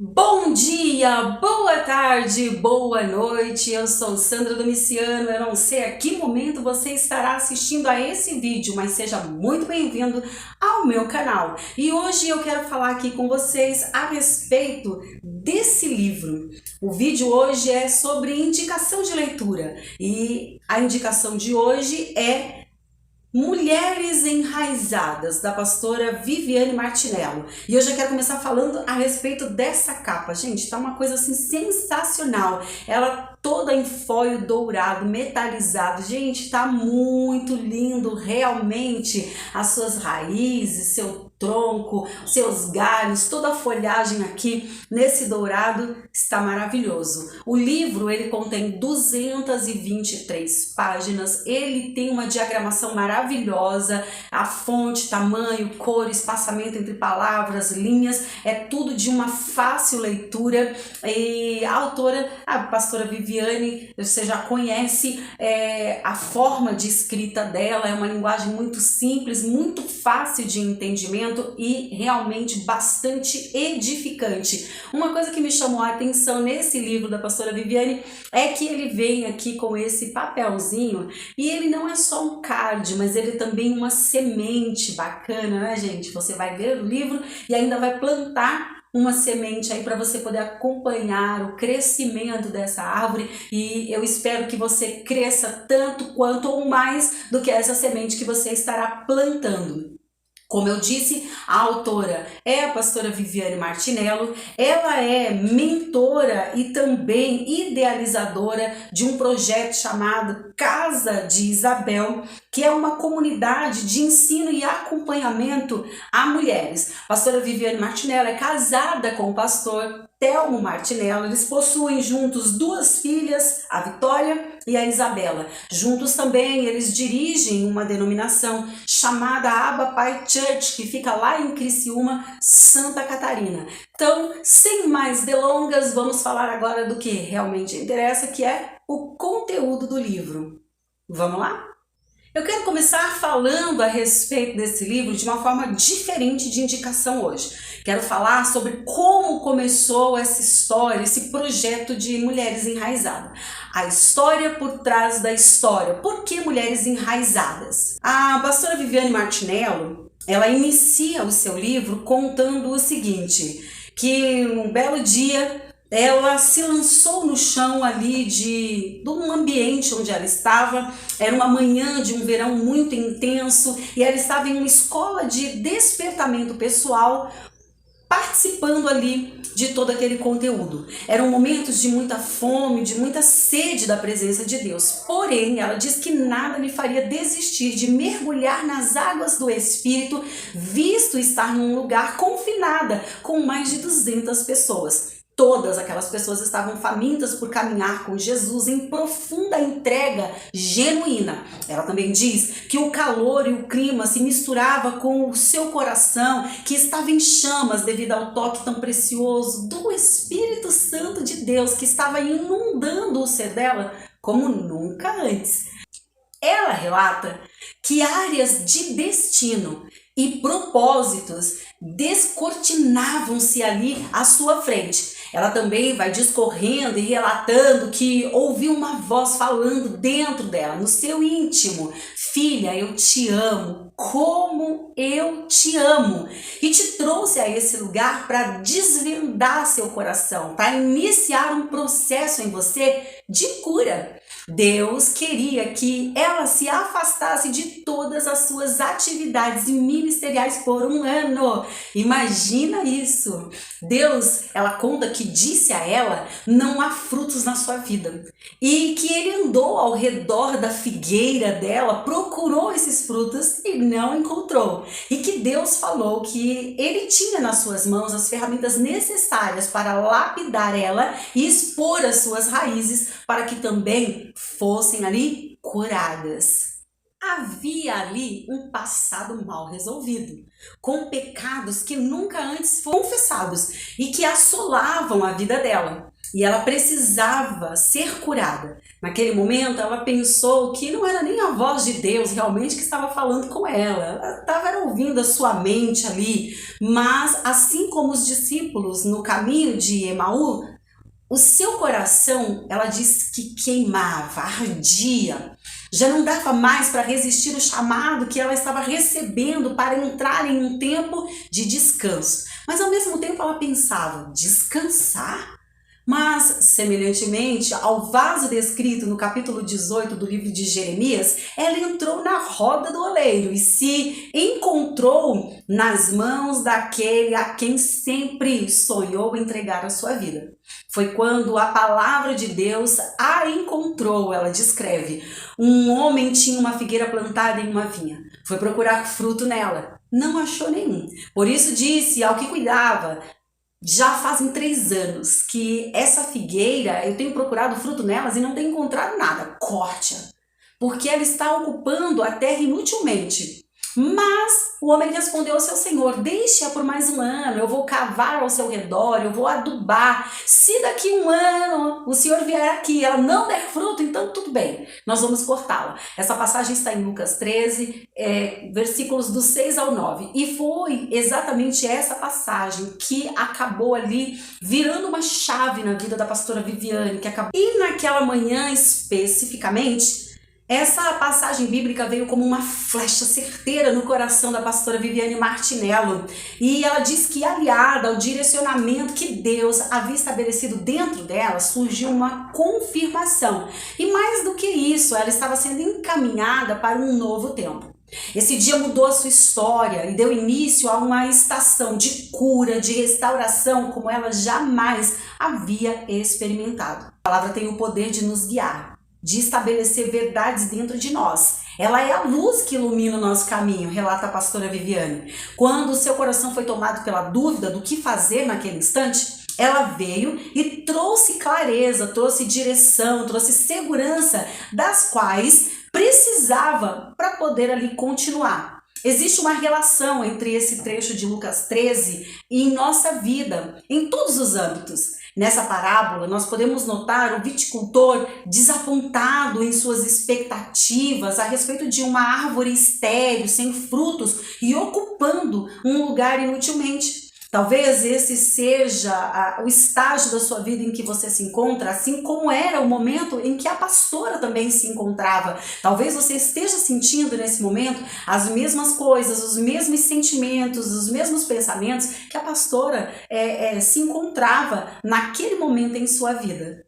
Bom dia, boa tarde, boa noite. Eu sou Sandra Domiciano. Eu não sei a que momento você estará assistindo a esse vídeo, mas seja muito bem-vindo ao meu canal. E hoje eu quero falar aqui com vocês a respeito desse livro. O vídeo hoje é sobre indicação de leitura e a indicação de hoje é Mulheres Enraizadas, da pastora Viviane Martinello. E eu já quero começar falando a respeito dessa capa. Gente, tá uma coisa assim sensacional. Ela toda em folho dourado, metalizado. Gente, tá muito lindo, realmente. As suas raízes, seu tronco, seus galhos, toda a folhagem aqui nesse dourado está maravilhoso. O livro, ele contém 223 páginas. Ele tem uma diagramação maravilhosa, a fonte, tamanho, cor, espaçamento entre palavras, linhas, é tudo de uma fácil leitura. E a autora, a pastora Viviane, você já conhece a forma de escrita dela, é uma linguagem muito simples, muito fácil de entendimento e realmente bastante edificante. Uma coisa que me chamou a atenção nesse livro da pastora Viviane é que ele vem aqui com esse papelzinho e ele não é só um card, mas ele é também uma semente bacana, né, gente? Você vai ver o livro e ainda vai plantar uma semente aí para você poder acompanhar o crescimento dessa árvore, e eu espero que você cresça tanto quanto ou mais do que essa semente que você estará plantando. Como eu disse, a autora é a pastora Viviane Martinello. Ela é mentora e também idealizadora de um projeto chamado Casa de Isabel, que é uma comunidade de ensino e acompanhamento a mulheres. A pastora Viviane Martinello é casada com o pastor Telmo Martinello. Eles possuem juntos duas filhas, a Vitória e a Isabela. Juntos também eles dirigem uma denominação chamada Abba Pai Church, que fica lá em Criciúma, Santa Catarina. Então, sem mais delongas, vamos falar agora do que realmente interessa, que é o conteúdo do livro. Vamos lá? Eu quero começar falando a respeito desse livro de uma forma diferente de indicação hoje. Quero falar sobre como começou essa história, esse projeto de Mulheres Enraizadas. A história por trás da história. Por que Mulheres Enraizadas? A pastora Viviane Martinello, ela inicia o seu livro contando o seguinte, que um belo dia ela se lançou no chão ali de um ambiente onde ela estava. Era uma manhã de um verão muito intenso e ela estava em uma escola de despertamento pessoal, participando ali de todo aquele conteúdo. Eram momentos de muita fome, de muita sede da presença de Deus. Porém, ela diz que nada lhe faria desistir de mergulhar nas águas do Espírito, visto estar num lugar confinada com mais de 200 pessoas. Todas aquelas pessoas estavam famintas por caminhar com Jesus em profunda entrega genuína. Ela também diz que o calor e o clima se misturava com o seu coração, que estava em chamas devido ao toque tão precioso do Espírito Santo de Deus, que estava inundando o ser dela como nunca antes. Ela relata que áreas de destino e propósitos descortinavam-se ali à sua frente. Ela também vai discorrendo e relatando que ouviu uma voz falando dentro dela, no seu íntimo: filha, eu te amo, como eu te amo. E te trouxe a esse lugar para desvendar seu coração, para iniciar um processo em você de cura. Deus queria que ela se afastasse de todas as suas atividades ministeriais por um ano. Imagina isso! Deus, ela conta que disse a ela: não há frutos na sua vida. E que ele andou ao redor da figueira dela, procurou esses frutos e não encontrou. E que Deus falou que ele tinha nas suas mãos as ferramentas necessárias para lapidar ela e expor as suas raízes para que também fossem ali curadas. Havia ali um passado mal resolvido, com pecados que nunca antes foram confessados e que assolavam a vida dela. e ela precisava ser curada. Naquele momento, ela pensou que não era nem a voz de Deus realmente que estava falando com ela. Ela estava ouvindo a sua mente ali. Mas, assim como os discípulos no caminho de Emaú, o seu coração, ela disse que queimava, ardia. Já não dava mais para resistir o chamado que ela estava recebendo para entrar em um tempo de descanso. Mas, ao mesmo tempo, ela pensava, descansar? Mas, semelhantemente ao vaso descrito no capítulo 18 do livro de Jeremias, ela entrou na roda do oleiro e se encontrou nas mãos daquele a quem sempre sonhou entregar a sua vida. Foi quando a palavra de Deus a encontrou, ela descreve. Um homem tinha uma figueira plantada em uma vinha. Foi procurar fruto nela. Não achou nenhum. Por isso disse ao que cuidava: já fazem 3 anos que essa figueira, eu tenho procurado fruto nelas e não tenho encontrado nada. Corte-a, porque ela está ocupando a terra inutilmente. Mas o homem respondeu ao seu senhor: deixe-a por mais 1 ano, eu vou cavar ao seu redor, eu vou adubar. Se daqui 1 ano o senhor vier aqui e ela não der fruto, então tudo bem, nós vamos cortá-la. Essa passagem está em Lucas 13, versículos do 6 ao 9. E foi exatamente essa passagem que acabou ali virando uma chave na vida da pastora Viviane. E naquela manhã especificamente, essa passagem bíblica veio como uma flecha certeira no coração da pastora Viviane Martinello. E ela diz que, aliada ao direcionamento que Deus havia estabelecido dentro dela, surgiu uma confirmação. E mais do que isso, ela estava sendo encaminhada para um novo tempo. Esse dia mudou a sua história e deu início a uma estação de cura, de restauração, como ela jamais havia experimentado. A palavra tem o poder de nos guiar, de estabelecer verdades dentro de nós. Ela é a luz que ilumina o nosso caminho, relata a pastora Viviane. Quando o seu coração foi tomado pela dúvida do que fazer naquele instante, ela veio e trouxe clareza, trouxe direção, trouxe segurança, das quais precisava para poder ali continuar. Existe uma relação entre esse trecho de Lucas 13 e em nossa vida, em todos os âmbitos. Nessa parábola, nós podemos notar o viticultor desapontado em suas expectativas a respeito de uma árvore estéril, sem frutos e ocupando um lugar inutilmente. Talvez esse seja o estágio da sua vida em que você se encontra, assim como era o momento em que a pastora também se encontrava. Talvez você esteja sentindo nesse momento as mesmas coisas, os mesmos sentimentos, os mesmos pensamentos que a pastora se encontrava naquele momento em sua vida.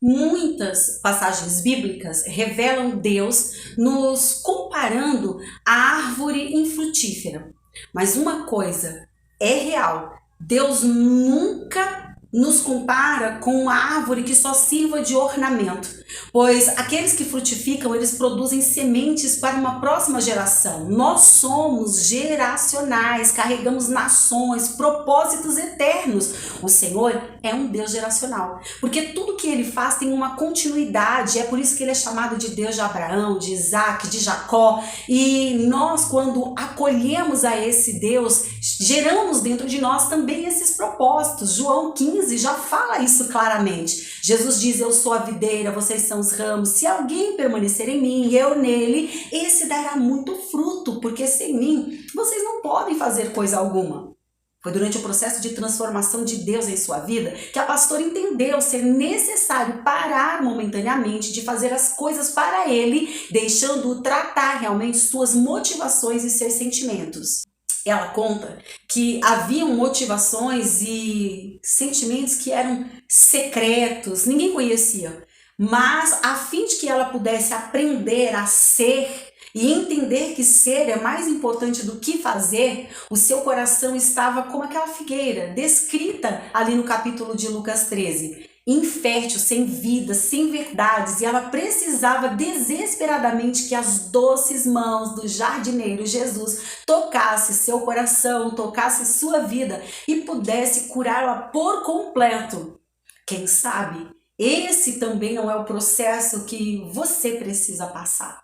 Muitas passagens bíblicas revelam Deus nos comparando à árvore infrutífera. Mas uma coisa é real: Deus nunca nos compara com uma árvore que só sirva de ornamento, pois aqueles que frutificam, eles produzem sementes para uma próxima geração. Nós somos geracionais, carregamos nações, propósitos eternos. O Senhor é um Deus geracional, porque tudo que Ele faz tem uma continuidade. É por isso que Ele é chamado de Deus de Abraão, de Isaac, de Jacó. E nós, quando acolhemos a esse Deus, geramos dentro de nós também esses propósitos. João 15 já fala isso claramente. Jesus diz: eu sou a videira, vocês são os ramos. Se alguém permanecer em mim e eu nele, esse dará muito fruto, porque sem mim vocês não podem fazer coisa alguma. Foi durante o processo de transformação de Deus em sua vida que a pastora entendeu ser necessário parar momentaneamente de fazer as coisas para Ele, deixando-o tratar realmente suas motivações e seus sentimentos. Ela conta que haviam motivações e sentimentos que eram secretos, ninguém conhecia. Mas a fim de que ela pudesse aprender a ser e entender que ser é mais importante do que fazer, o seu coração estava como aquela figueira descrita ali no capítulo de Lucas 13. Infértil, sem vida, sem verdades, e ela precisava desesperadamente que as doces mãos do jardineiro Jesus tocasse seu coração, tocasse sua vida e pudesse curá-la por completo. Quem sabe esse também não é o processo que você precisa passar.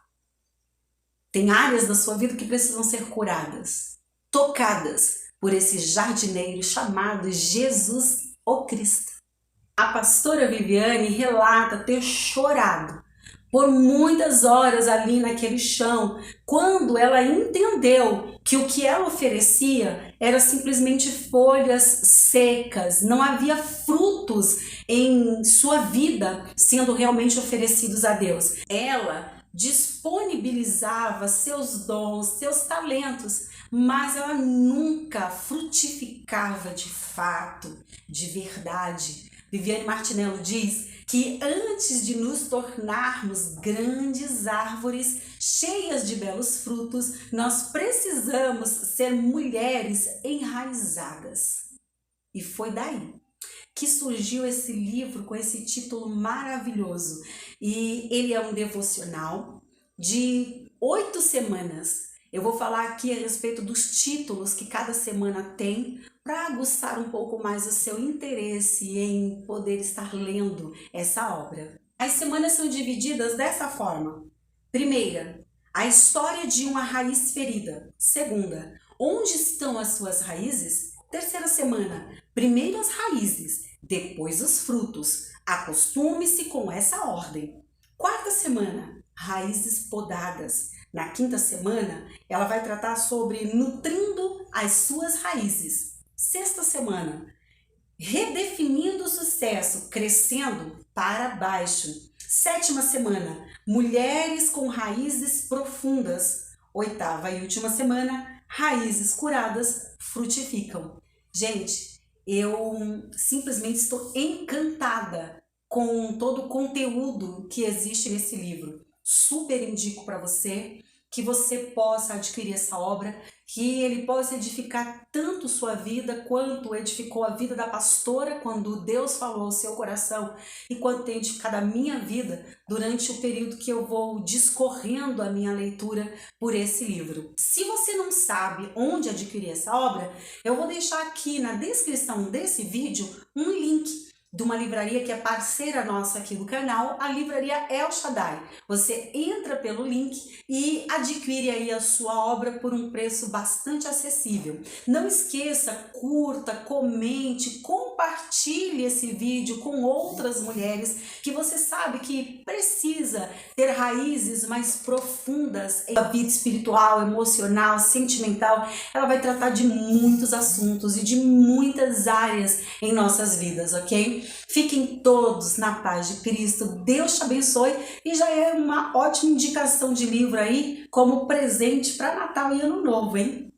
Tem áreas da sua vida que precisam ser curadas, tocadas por esse jardineiro chamado Jesus o Cristo. A pastora Viviane relata ter chorado por muitas horas ali naquele chão, quando ela entendeu que o que ela oferecia era simplesmente folhas secas, não havia frutos em sua vida sendo realmente oferecidos a Deus. Ela disponibilizava seus dons, seus talentos, mas ela nunca frutificava de fato, de verdade. Viviane Martinello diz que antes de nos tornarmos grandes árvores cheias de belos frutos, nós precisamos ser mulheres enraizadas. E foi daí que surgiu esse livro com esse título maravilhoso. E ele é um devocional de 8 semanas. Eu vou falar aqui a respeito dos títulos que cada semana tem para aguçar um pouco mais o seu interesse em poder estar lendo essa obra. As semanas são divididas dessa forma. Primeira, a história de uma raiz ferida. Segunda, onde estão as suas raízes? Terceira semana, primeiro as raízes, depois os frutos. Acostume-se com essa ordem. Quarta semana, raízes podadas. Na quinta semana, ela vai tratar sobre nutrindo as suas raízes. Sexta semana, redefinindo o sucesso, crescendo para baixo. Sétima semana, mulheres com raízes profundas. Oitava e última semana, raízes curadas frutificam. Gente, eu simplesmente estou encantada com todo o conteúdo que existe nesse livro. Super indico para você que você possa adquirir essa obra, que ele possa edificar tanto sua vida quanto edificou a vida da pastora quando Deus falou ao seu coração e quanto tem edificado a minha vida durante o período que eu vou discorrendo a minha leitura por esse livro. Se você não sabe onde adquirir essa obra, eu vou deixar aqui na descrição desse vídeo um link de uma livraria que é parceira nossa aqui do canal, a livraria El Shaddai. Você entra pelo link e adquire aí a sua obra por um preço bastante acessível. Não esqueça, curta, comente, compartilhe esse vídeo com outras mulheres que você sabe que precisa ter raízes mais profundas em vida espiritual, emocional, sentimental. Ela vai tratar de muitos assuntos e de muitas áreas em nossas vidas, ok? Fiquem todos na paz de Cristo, Deus te abençoe e já é uma ótima indicação de livro aí como presente para Natal e Ano Novo, hein?